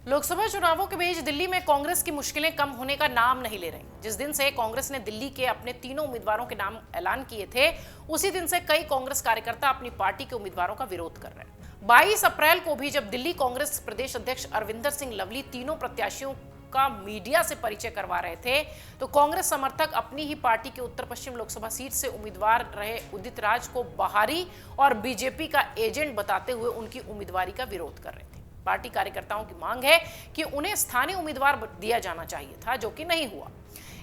लोकसभा चुनावों के बीच दिल्ली में कांग्रेस की मुश्किलें कम होने का नाम नहीं ले रही। जिस दिन से कांग्रेस ने दिल्ली के अपने तीनों उम्मीदवारों के नाम ऐलान किए थे, उसी दिन से कई कांग्रेस कार्यकर्ता अपनी पार्टी के उम्मीदवारों का विरोध कर रहे हैं। 22 अप्रैल को भी जब दिल्ली कांग्रेस प्रदेश अध्यक्ष अरविंदर सिंह लवली तीनों प्रत्याशियों का मीडिया से परिचय करवा रहे थे, तो कांग्रेस समर्थक अपनी ही पार्टी के उत्तर पश्चिम लोकसभा सीट से उम्मीदवार रहे उदित राज को बाहरी और बीजेपी का एजेंट बताते हुए उनकी उम्मीदवारी का विरोध कर रहे थे। पार्टी कार्यकर्ताओं की मांग है कि उन्हें स्थानीय उम्मीदवार दिया जाना चाहिए था, जो कि नहीं हुआ।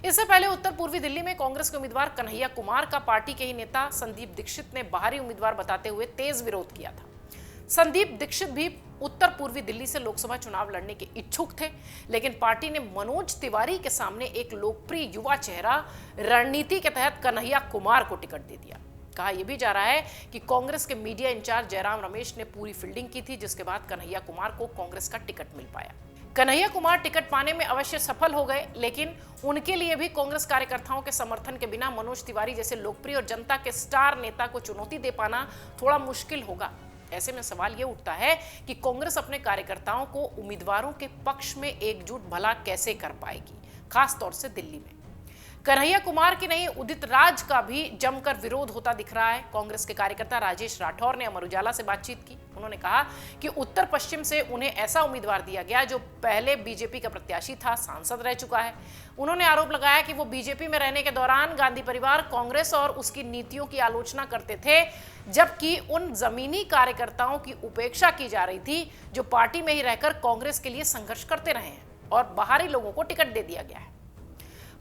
इससे पहले उत्तर पूर्वी दिल्ली में कांग्रेस के उम्मीदवार कन्हैया कुमार का पार्टी के ही नेता संदीप दीक्षित ने बाहरी उम्मीदवार बताते हुए तेज विरोध किया था। संदीप दीक्षित भी उत्तर पूर्वी दिल्ली से लोकसभा चुनाव लड़ने के इच्छुक थे, लेकिन पार्टी ने मनोज तिवारी के सामने एक लोकप्रिय युवा चेहरा रणनीति के तहत कन्हैया कुमार को टिकट दे दिया। कहा यह भी जा रहा है कि कांग्रेस के मीडिया इंचार्ज जयराम रमेश ने पूरी फील्डिंग की थी, जिसके बाद कन्हैया कुमार को कांग्रेस का टिकट मिल पाया। कन्हैया कुमार टिकट पाने में अवश्य सफल हो गए, लेकिन उनके लिए भी कांग्रेस कार्यकर्ताओं के समर्थन के बिना मनोज तिवारी जैसे लोकप्रिय और जनता के स्टार नेता को चुनौती दे पाना थोड़ा मुश्किल होगा। ऐसे में सवाल यह उठता है कि कांग्रेस अपने कार्यकर्ताओं को उम्मीदवारों के पक्ष में एकजुट भला कैसे कर पाएगी, खासतौर से दिल्ली में। कन्हैया कुमार की नहीं, उदित राज का भी जमकर विरोध होता दिख रहा है। कांग्रेस के कार्यकर्ता राजेश राठौर ने अमर उजाला से बातचीत की। उन्होंने कहा कि उत्तर पश्चिम से उन्हें ऐसा उम्मीदवार दिया गया जो पहले बीजेपी का प्रत्याशी था, सांसद रह चुका है। उन्होंने आरोप लगाया कि वो बीजेपी में रहने के दौरान गांधी परिवार, कांग्रेस और उसकी नीतियों की आलोचना करते थे, जबकि उन जमीनी कार्यकर्ताओं की उपेक्षा की जा रही थी जो पार्टी में ही रहकर कांग्रेस के लिए संघर्ष करते रहे हैं, और बाहरी लोगों को टिकट दे दिया गया है।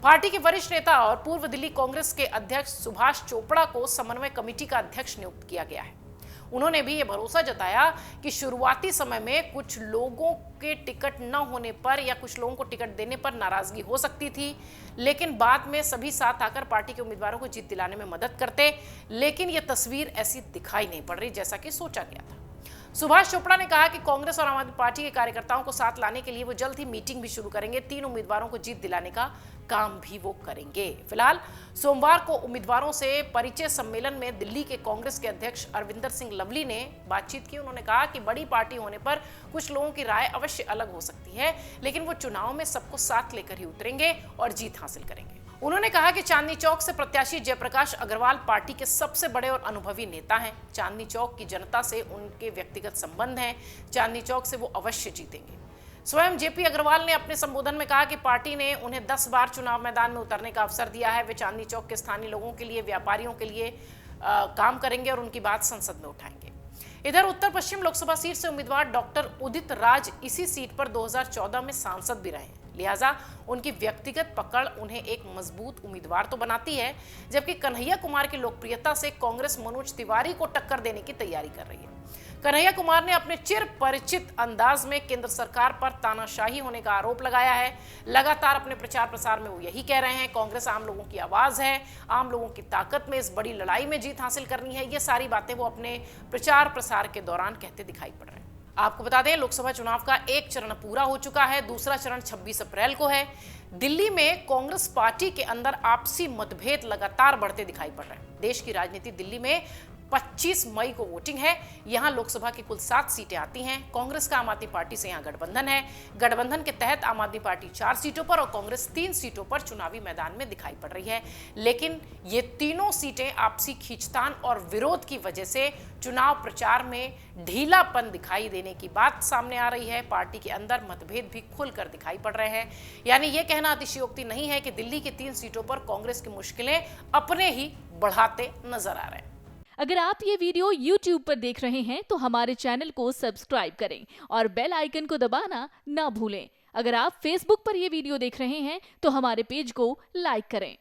पार्टी के वरिष्ठ नेता और पूर्व दिल्ली कांग्रेस के अध्यक्ष सुभाष चोपड़ा को समन्वय कमेटी का अध्यक्ष नियुक्त किया गया है। उन्होंने भी यह भरोसा जताया कि शुरुआती समय में कुछ लोगों के टिकट न होने पर या कुछ लोगों को टिकट देने पर नाराजगी हो सकती थी, लेकिन बाद में सभी साथ आकर पार्टी के उम्मीदवारों को जीत दिलाने में मदद करते। लेकिन यह तस्वीर ऐसी दिखाई नहीं पड़ रही जैसा कि सोचा गया था। सुभाष चोपड़ा ने कहा कि कांग्रेस और आम आदमी पार्टी के कार्यकर्ताओं को साथ लाने के लिए वो जल्द ही मीटिंग भी शुरू करेंगे। 3 उम्मीदवारों को जीत दिलाने का काम भी वो करेंगे। फिलहाल सोमवार को उम्मीदवारों से परिचय सम्मेलन में दिल्ली के कांग्रेस के अध्यक्ष अरविंदर सिंह लवली ने बातचीत की। उन्होंने कहा कि बड़ी पार्टी होने पर कुछ लोगों की राय अवश्य अलग हो सकती है, लेकिन वो चुनाव में सबको साथ लेकर ही उतरेंगे और जीत हासिल करेंगे। उन्होंने कहा कि चांदनी चौक से प्रत्याशी जयप्रकाश अग्रवाल पार्टी के सबसे बड़े और अनुभवी नेता हैं। चांदनी चौक की जनता से उनके व्यक्तिगत संबंध हैं। चांदनी चौक से वो अवश्य जीतेंगे। स्वयं जेपी अग्रवाल ने अपने संबोधन में कहा कि पार्टी ने उन्हें 10 बार चुनाव मैदान में उतरने का अवसर दिया है। वे चांदनी चौक के स्थानीय लोगों के लिए, व्यापारियों के लिए काम करेंगे और उनकी बात संसद में उठाएंगे। इधर उत्तर पश्चिम लोकसभा सीट से उम्मीदवार डॉक्टर उदित राज इसी सीट पर 2014 में सांसद भी रहे, लिहाजा उनकी व्यक्तिगत पकड़ उन्हें एक मजबूत उम्मीदवार तो बनाती है। जबकि कन्हैया कुमार की लोकप्रियता से कांग्रेस मनोज तिवारी को टक्कर देने की तैयारी कर रही है। कन्हैया कुमार ने अपने चिर परिचित अंदाज में केंद्र सरकार पर तानाशाही होने का आरोप लगाया है। लगातार अपने प्रचार प्रसार में वो यही कह रहे हैं, कांग्रेस आम लोगों की आवाज है, आम लोगों की ताकत में इस बड़ी लड़ाई में जीत हासिल करनी है। ये सारी बातें वो अपने प्रचार प्रसार के दौरान कहते दिखाई पड़ रहे हैं। आपको बता दें, लोकसभा चुनाव का एक चरण पूरा हो चुका है, दूसरा चरण 26 अप्रैल को है। दिल्ली में कांग्रेस पार्टी के अंदर आपसी मतभेद लगातार बढ़ते दिखाई पड़ रहे हैं। देश की राजनीति दिल्ली में 25 मई को वोटिंग है। यहां लोकसभा की कुल 7 सीटें आती हैं। कांग्रेस का आम आदमी पार्टी से यहां गठबंधन है। गठबंधन के तहत आम आदमी पार्टी 4 सीटों पर और कांग्रेस 3 सीटों पर चुनावी मैदान में दिखाई पड़ रही है। लेकिन ये तीनों सीटें आपसी खींचतान और विरोध की वजह से चुनाव प्रचार में ढीलापन दिखाई देने की बात सामने आ रही है। पार्टी के अंदर मतभेद भी खुलकर दिखाई पड़ रहे हैं। यानी यह कहना अतिशयोक्ति नहीं है कि दिल्ली की 3 सीटों पर कांग्रेस की मुश्किलें अपने ही बढ़ाते नजर आ रहे हैं। अगर आप ये वीडियो YouTube पर देख रहे हैं तो हमारे चैनल को सब्सक्राइब करें और बेल आइकन को दबाना ना भूलें। अगर आप Facebook पर ये वीडियो देख रहे हैं तो हमारे पेज को लाइक करें।